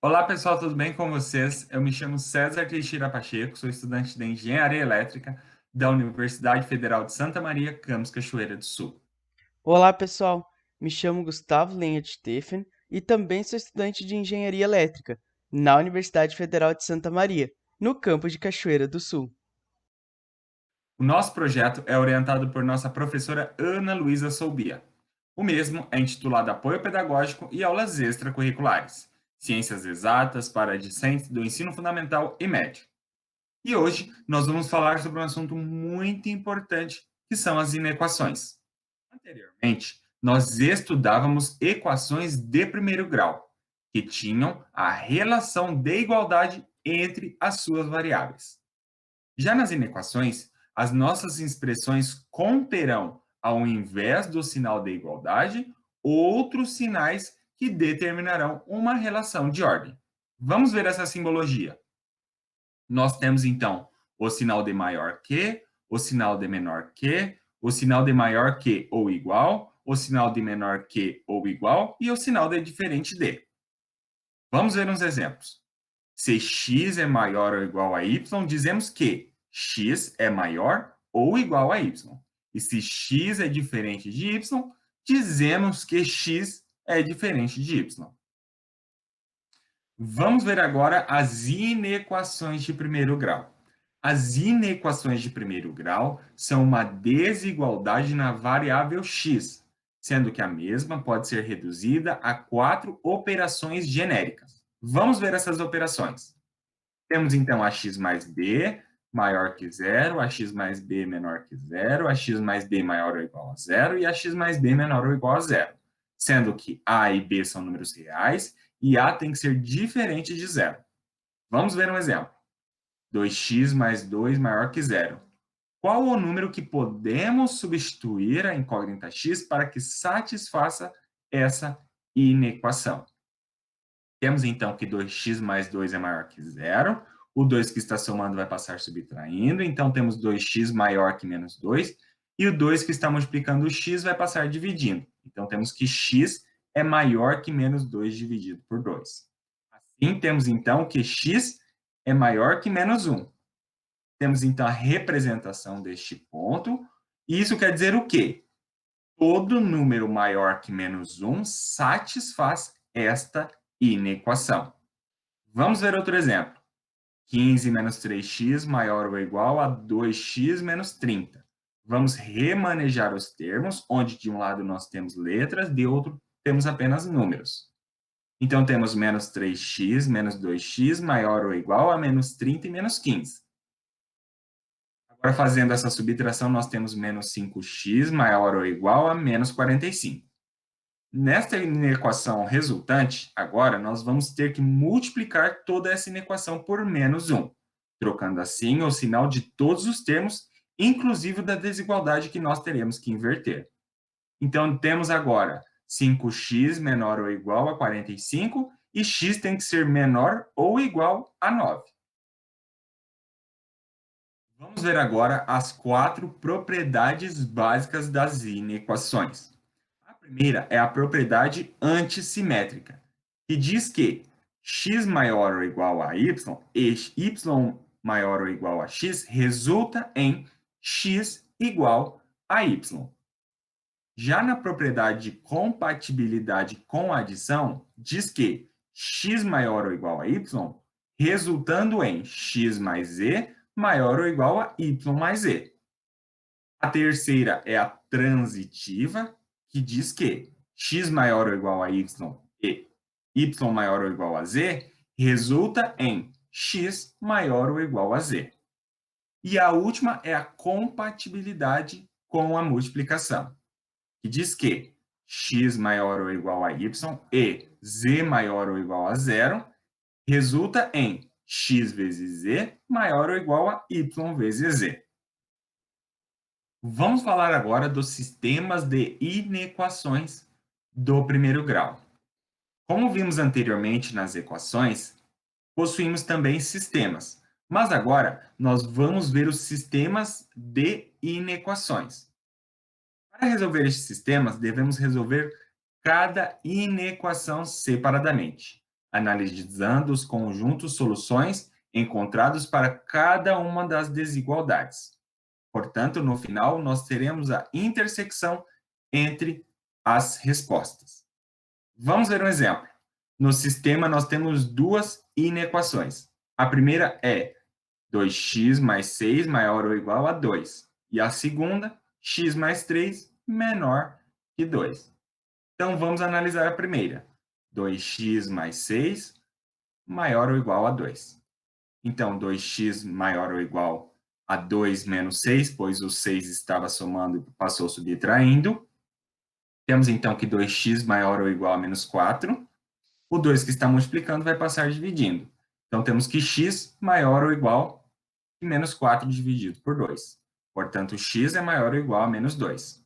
Olá pessoal, tudo bem com vocês? Eu me chamo César Teixeira Pacheco, sou estudante de Engenharia Elétrica da Universidade Federal de Santa Maria, campus Cachoeira do Sul. Olá, pessoal. Me chamo Gustavo Lenha de Steffen e também sou estudante de Engenharia Elétrica na Universidade Federal de Santa Maria, no campus de Cachoeira do Sul. O nosso projeto é orientado por nossa professora Ana Luísa Soubia. O mesmo é intitulado Apoio Pedagógico e Aulas Extracurriculares, Ciências Exatas para discentes do Ensino Fundamental e Médio. E hoje nós vamos falar sobre um assunto muito importante, que são as inequações. Anteriormente, nós estudávamos equações de primeiro grau, que tinham a relação de igualdade entre as suas variáveis. Já nas inequações, as nossas expressões conterão, ao invés do sinal de igualdade, outros sinais que determinarão uma relação de ordem. Vamos ver essa simbologia. Nós temos, então, o sinal de maior que, o sinal de menor que, o sinal de maior que ou igual, o sinal de menor que ou igual e o sinal de diferente de. Vamos ver uns exemplos. Se x é maior ou igual a y, dizemos que x é maior ou igual a y. E se x é diferente de y, dizemos que x é diferente de y. Vamos ver agora as inequações de primeiro grau. As inequações de primeiro grau são uma desigualdade na variável x, sendo que a mesma pode ser reduzida a 4 operações genéricas. Vamos ver essas operações. Temos então ax mais b maior que zero, ax mais b menor que zero, ax mais b maior ou igual a zero e ax mais b menor ou igual a zero, sendo que a e b são números reais e a tem que ser diferente de zero. Vamos ver um exemplo. 2x mais 2 maior que zero. Qual o número que podemos substituir a incógnita x para que satisfaça essa inequação? Temos então que 2x mais 2 é maior que zero. O 2 que está somando vai passar subtraindo. Então temos 2x maior que menos 2. E o 2 que está multiplicando o x vai passar dividindo. Então temos que x é maior que menos 2 dividido por 2. Assim, temos então que x é maior que menos 1. Temos então a representação deste ponto. E isso quer dizer o quê? Todo número maior que menos 1 satisfaz esta inequação. Vamos ver outro exemplo. 15 menos 3x maior ou igual a 2x menos 30. Vamos remanejar os termos, onde de um lado nós temos letras, de outro temos apenas números. Então, temos menos 3x menos 2x maior ou igual a menos 30 e menos 15. Agora, fazendo essa subtração, nós temos menos 5x maior ou igual a menos 45. Nesta inequação resultante, agora, nós vamos ter que multiplicar toda essa inequação por menos 1, trocando assim o sinal de todos os termos, inclusive da desigualdade que nós teremos que inverter. Então, temos agora 5x menor ou igual a 45 e x tem que ser menor ou igual a 9. Vamos ver agora as 4 propriedades básicas das inequações. A primeira é a propriedade antissimétrica, que diz que x maior ou igual a y e y maior ou igual a x resulta em x igual a y. Já na propriedade de compatibilidade com adição, diz que x maior ou igual a y, resultando em x mais e maior ou igual a y mais e. A terceira é a transitiva, que diz que x maior ou igual a y e y maior ou igual a z resulta em x maior ou igual a z. E a última é a compatibilidade com a multiplicação, que diz que x maior ou igual a y e z maior ou igual a zero resulta em x vezes z maior ou igual a y vezes z. Vamos falar agora dos sistemas de inequações do primeiro grau. Como vimos anteriormente nas equações, possuímos também sistemas, mas agora nós vamos ver os sistemas de inequações. Para resolver estes sistemas, devemos resolver cada inequação separadamente. analisando os conjuntos soluções encontrados para cada uma das desigualdades. Portanto, no final, nós teremos a intersecção entre as respostas. Vamos ver um exemplo. No sistema, nós temos duas inequações. A primeira é 2x mais 6 maior ou igual a 2. E a segunda, x mais 3 menor que 2. Então, vamos analisar a primeira. 2x mais 6 maior ou igual a 2. Então, 2x maior ou igual a 2 menos 6, pois o 6 estava somando e passou subtraindo. Temos, então, que 2x maior ou igual a menos 4. O 2 que está multiplicando vai passar dividindo. Então, temos que x maior ou igual a menos 4 dividido por 2. Portanto, x é maior ou igual a menos 2.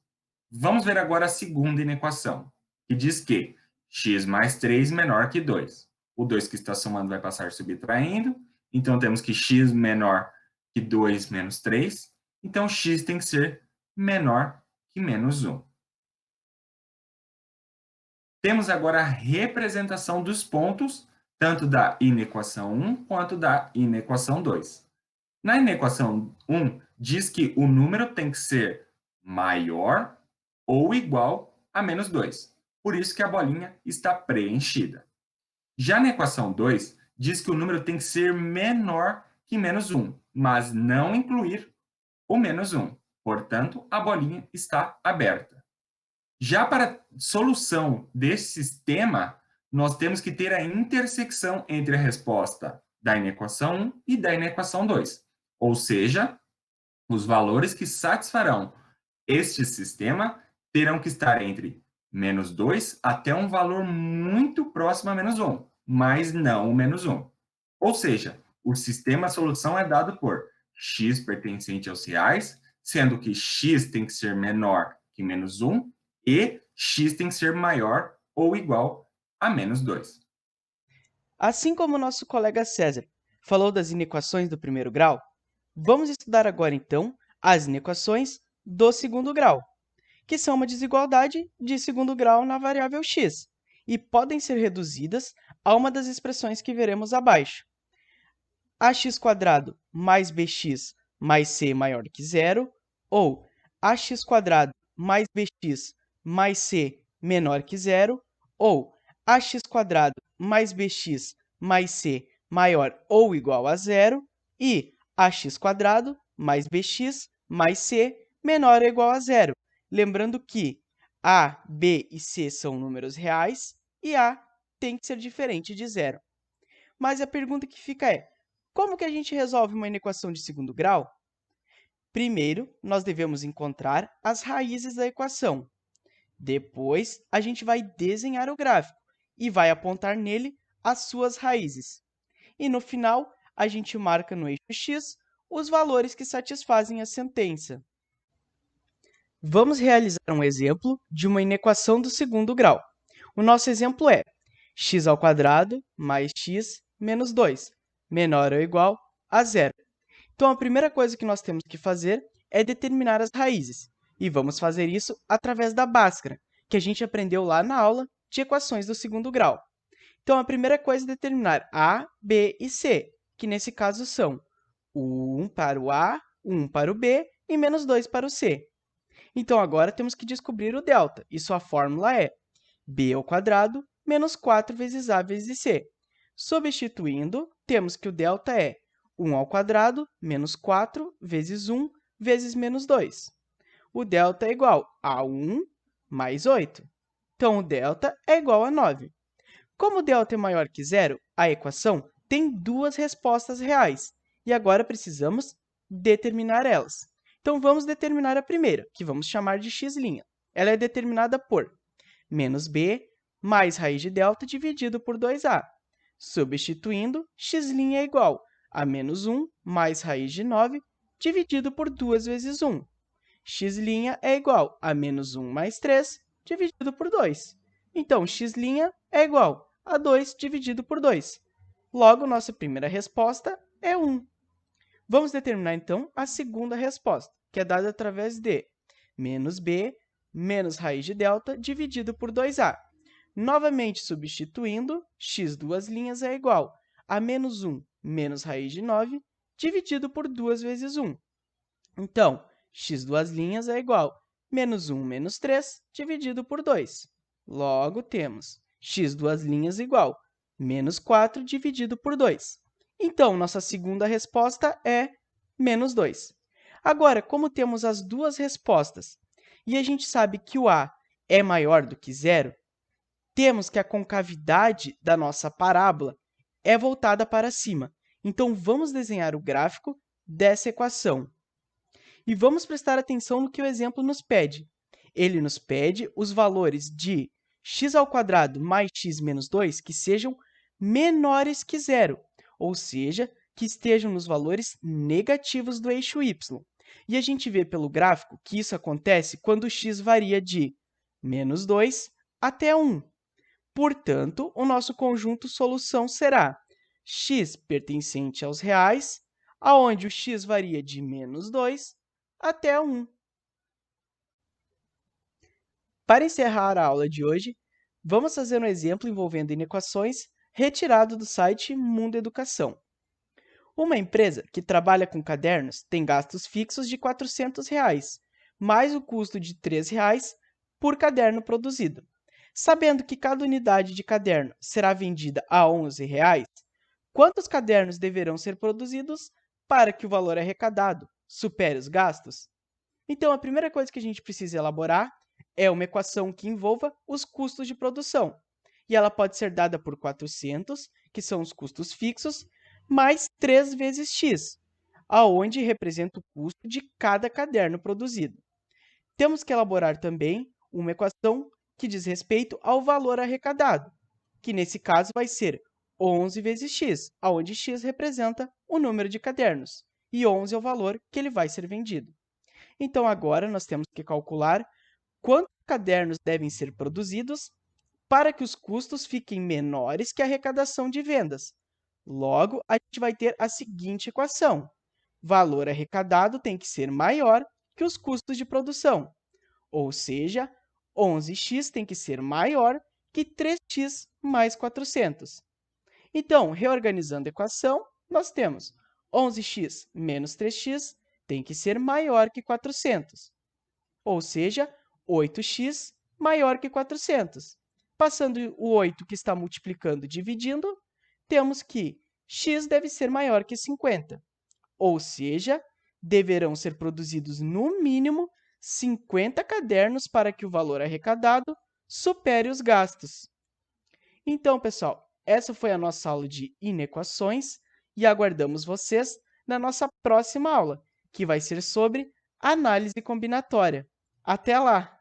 Vamos ver agora a segunda inequação, que diz que x mais 3 menor que 2. O 2 que está somando vai passar subtraindo. Então, temos que x menor que 2 menos 3. Então, x tem que ser menor que menos 1. Temos agora a representação dos pontos, tanto da inequação 1 quanto da inequação 2. Na inequação 1, diz que o número tem que ser maior ou igual a menos 2. Por isso que a bolinha está preenchida. Já na equação 2, diz que o número tem que ser menor que menos 1, mas não incluir o menos 1. Portanto, a bolinha está aberta. Já para a solução desse sistema, nós temos que ter a intersecção entre a resposta da inequação 1 e da inequação 2. Ou seja, os valores que satisfarão este sistema terão que estar entre menos 2 até um valor muito próximo a menos 1, mas não o menos 1. Ou seja, o sistema solução é dado por x pertencente aos reais, sendo que x tem que ser menor que menos 1 e x tem que ser maior ou igual a menos 2. Assim como o nosso colega César falou das inequações do primeiro grau, vamos estudar agora, então, as inequações do segundo grau, que são uma desigualdade de segundo grau na variável x, e podem ser reduzidas a uma das expressões que veremos abaixo. Ax² mais bx mais c maior que zero, ou ax² mais bx mais c menor que zero, ou ax² mais bx mais c maior ou igual a zero, e ax² mais bx mais c menor ou igual a zero. Lembrando que a, b e c são números reais e a tem que ser diferente de zero. Mas a pergunta que fica é: como que a gente resolve uma inequação de segundo grau? Primeiro, nós devemos encontrar as raízes da equação. Depois, a gente vai desenhar o gráfico e vai apontar nele as suas raízes. E no final, a gente marca no eixo x os valores que satisfazem a sentença. Vamos realizar um exemplo de uma inequação do segundo grau. O nosso exemplo é x² mais x menos 2, menor ou igual a zero. Então, a primeira coisa que nós temos que fazer é determinar as raízes. E vamos fazer isso através da Bhaskara, que a gente aprendeu lá na aula de equações do segundo grau. Então, a primeira coisa é determinar A, B e C, que nesse caso são o 1 para o A, 1 para o B e menos 2 para o C. Então, agora temos que descobrir o delta, e sua fórmula é b² menos 4 vezes A vezes C. Substituindo, temos que o delta é 1² menos 4 vezes 1 vezes menos 2. O delta é igual a 1 mais 8. Então, o delta é igual a 9. Como o delta é maior que zero, a equação tem duas respostas reais. E agora precisamos determinar elas. Então, vamos determinar a primeira, que vamos chamar de x'. Ela é determinada por menos b mais raiz de delta dividido por 2a. Substituindo, x' é igual a menos 1 mais raiz de 9 dividido por 2 vezes 1. X' é igual a menos 1 mais 3 dividido por 2. Então, x' é igual a 2 dividido por 2. Logo, nossa primeira resposta é 1. Vamos determinar, então, a segunda resposta, que é dada através de menos b menos raiz de delta dividido por 2a. Novamente substituindo, x duas linhas é igual a menos 1 menos raiz de 9 dividido por 2 vezes 1. Então, x duas linhas é igual a menos 1 menos 3 dividido por 2. Logo, temos x duas linhas igual a menos 4 dividido por 2. Então, nossa segunda resposta é menos 2. Agora, como temos as duas respostas e a gente sabe que o a é maior do que zero, temos que a concavidade da nossa parábola é voltada para cima. Então, vamos desenhar o gráfico dessa equação. E vamos prestar atenção no que o exemplo nos pede. Ele nos pede os valores de x² mais x menos 2 que sejam menores que zero, ou seja, que estejam nos valores negativos do eixo y. E a gente vê pelo gráfico que isso acontece quando o x varia de menos 2 até 1. Portanto, o nosso conjunto solução será x pertencente aos reais, aonde o x varia de menos 2 até 1. Para encerrar a aula de hoje, vamos fazer um exemplo envolvendo inequações retirado do site Mundo Educação. Uma empresa que trabalha com cadernos tem gastos fixos de R$ 400, mais o custo de R$ 3 por caderno produzido. Sabendo que cada unidade de caderno será vendida a R$ 11, quantos cadernos deverão ser produzidos para que o valor arrecadado supere os gastos? Então, a primeira coisa que a gente precisa elaborar é uma equação que envolva os custos de produção. E ela pode ser dada por 400, que são os custos fixos, mais 3 vezes x, aonde representa o custo de cada caderno produzido. Temos que elaborar também uma equação que diz respeito ao valor arrecadado, que nesse caso vai ser 11 vezes x, onde x representa o número de cadernos e 11 é o valor que ele vai ser vendido. Então, agora, nós temos que calcular quantos cadernos devem ser produzidos para que os custos fiquem menores que a arrecadação de vendas. Logo, a gente vai ter a seguinte equação. Valor arrecadado tem que ser maior que os custos de produção, ou seja, 11x tem que ser maior que 3x mais 400. Então, reorganizando a equação, nós temos 11x menos 3x tem que ser maior que 400, ou seja, 8x maior que 400. Passando o 8 que está multiplicando e dividindo, temos que x deve ser maior que 50, ou seja, deverão ser produzidos no mínimo 50 cadernos para que o valor arrecadado supere os gastos. Então, pessoal, essa foi a nossa aula de inequações e aguardamos vocês na nossa próxima aula, que vai ser sobre análise combinatória. Até lá!